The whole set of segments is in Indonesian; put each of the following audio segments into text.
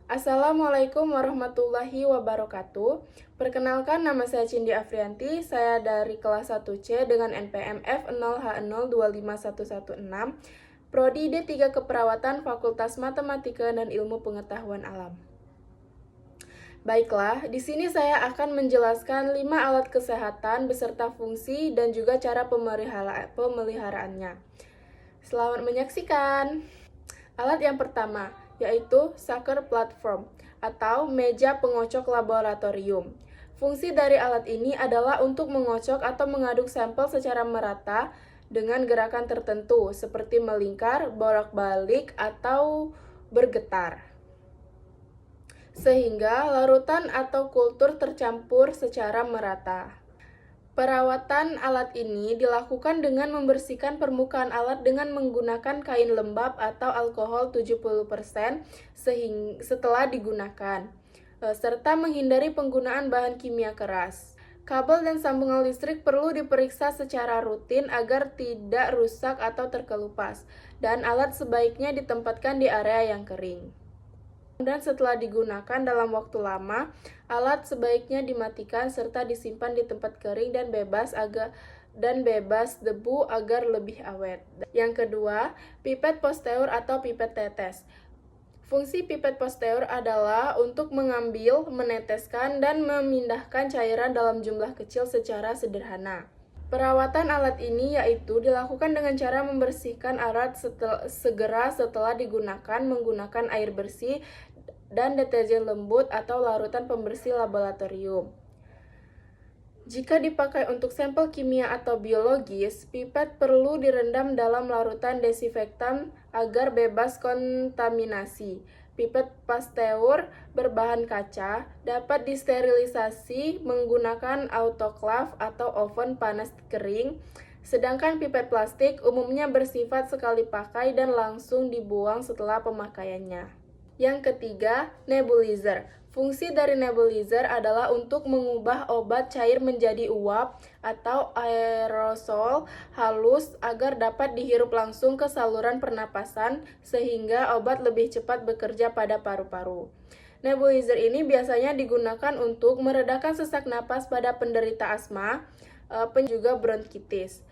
Assalamualaikum warahmatullahi wabarakatuh. Perkenalkan, nama saya Cindy Afrianti. Saya dari kelas 1C dengan NPM F0H0251116, Prodi D3 Keperawatan Fakultas Matematika dan Ilmu Pengetahuan Alam. Baiklah, di sini saya akan menjelaskan 5 alat kesehatan beserta fungsi dan juga cara pemeliharaannya. Selamat menyaksikan. Alat yang pertama yaitu sucker platform atau meja pengocok laboratorium. Fungsi dari alat ini adalah untuk mengocok atau mengaduk sampel secara merata dengan gerakan tertentu seperti melingkar, bolak-balik, atau bergetar, sehingga larutan atau kultur tercampur secara merata. Perawatan alat ini dilakukan dengan membersihkan permukaan alat dengan menggunakan kain lembab atau alkohol 70% setelah digunakan, serta menghindari penggunaan bahan kimia keras. Kabel dan sambungan listrik perlu diperiksa secara rutin agar tidak rusak atau terkelupas, dan alat sebaiknya ditempatkan di area yang kering. Dan setelah digunakan dalam waktu lama, alat sebaiknya dimatikan serta disimpan di tempat kering dan bebas debu agar lebih awet. Yang kedua, pipet posteur atau pipet tetes. Fungsi pipet posteur adalah untuk mengambil, meneteskan, dan memindahkan cairan dalam jumlah kecil secara sederhana. Perawatan alat ini yaitu dilakukan dengan cara membersihkan alat segera setelah digunakan menggunakan air bersih dan deterjen lembut atau larutan pembersih laboratorium. Jika dipakai untuk sampel kimia atau biologis, pipet perlu direndam dalam larutan desinfektan agar bebas kontaminasi. Pipet pasteur berbahan kaca dapat disterilisasi menggunakan autoclave atau oven panas kering, sedangkan pipet plastik umumnya bersifat sekali pakai dan langsung dibuang setelah pemakaiannya. Yang ketiga, nebulizer. Fungsi dari nebulizer adalah untuk mengubah obat cair menjadi uap atau aerosol halus agar dapat dihirup langsung ke saluran pernapasan sehingga obat lebih cepat bekerja pada paru-paru. Nebulizer ini biasanya digunakan untuk meredakan sesak napas pada penderita asma, juga bronkitis.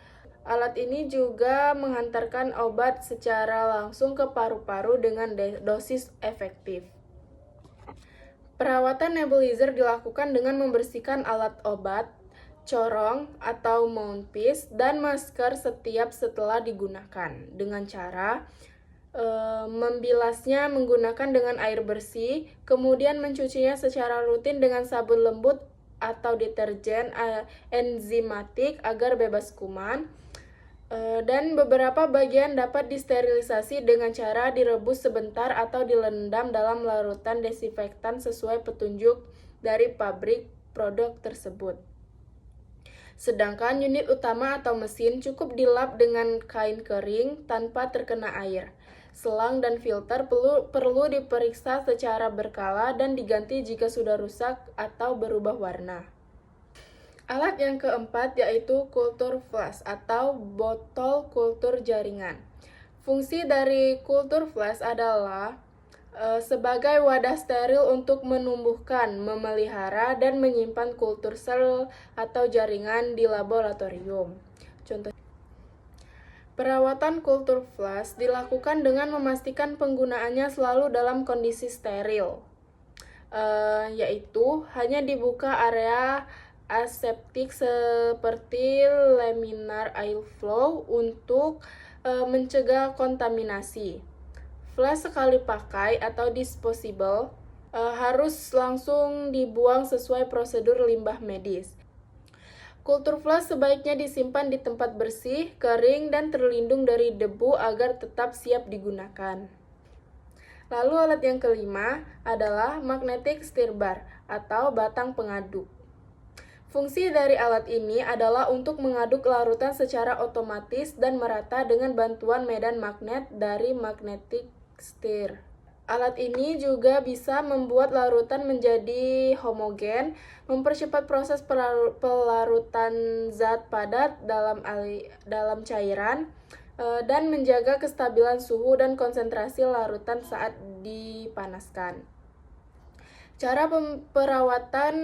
Alat ini juga menghantarkan obat secara langsung ke paru-paru dengan dosis efektif. Perawatan nebulizer dilakukan dengan membersihkan alat obat, corong atau mouthpiece, dan masker setelah digunakan dengan cara membilasnya menggunakan dengan air bersih, kemudian mencucinya secara rutin dengan sabun lembut atau deterjen enzimatik agar bebas kuman. Dan beberapa bagian dapat disterilisasi dengan cara direbus sebentar atau dilendam dalam larutan desinfektan sesuai petunjuk dari pabrik produk tersebut. Sedangkan unit utama atau mesin cukup dilap dengan kain kering tanpa terkena air. Selang dan filter perlu diperiksa secara berkala dan diganti jika sudah rusak atau berubah warna. Alat yang keempat yaitu kultur flash atau botol kultur jaringan. Fungsi dari kultur flash adalah sebagai wadah steril untuk menumbuhkan, memelihara, dan menyimpan kultur sel atau jaringan di laboratorium. Contoh, perawatan kultur flash dilakukan dengan memastikan penggunaannya selalu dalam kondisi steril, yaitu hanya dibuka area aseptik seperti laminar airflow untuk mencegah kontaminasi. Flash sekali pakai atau disposable harus langsung dibuang sesuai prosedur limbah medis. Kultur flash sebaiknya disimpan di tempat bersih, kering, dan terlindung dari debu agar tetap siap digunakan. Lalu alat yang kelima adalah magnetic stir bar atau batang pengaduk. Fungsi dari alat ini adalah untuk mengaduk larutan secara otomatis dan merata dengan bantuan medan magnet dari magnetic stir. Alat ini juga bisa membuat larutan menjadi homogen, mempercepat proses pelarutan zat padat dalam cairan, dan menjaga kestabilan suhu dan konsentrasi larutan saat dipanaskan. Cara perawatan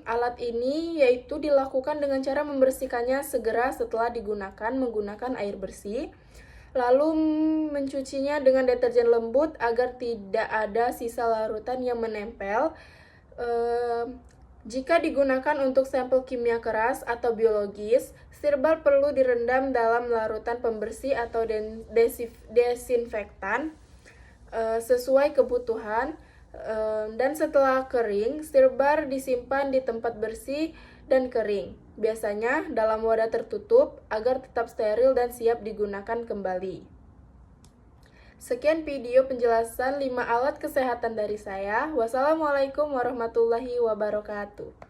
alat ini yaitu dilakukan dengan cara membersihkannya segera setelah digunakan menggunakan air bersih, lalu mencucinya dengan deterjen lembut agar tidak ada sisa larutan yang menempel. Jika digunakan untuk sampel kimia keras atau biologis, stirbal perlu direndam dalam larutan pembersih atau desinfektan sesuai kebutuhan, dan setelah kering, stirbar disimpan di tempat bersih dan kering, biasanya dalam wadah tertutup agar tetap steril dan siap digunakan kembali. Sekian video penjelasan 5 alat kesehatan dari saya. Wassalamualaikum warahmatullahi wabarakatuh.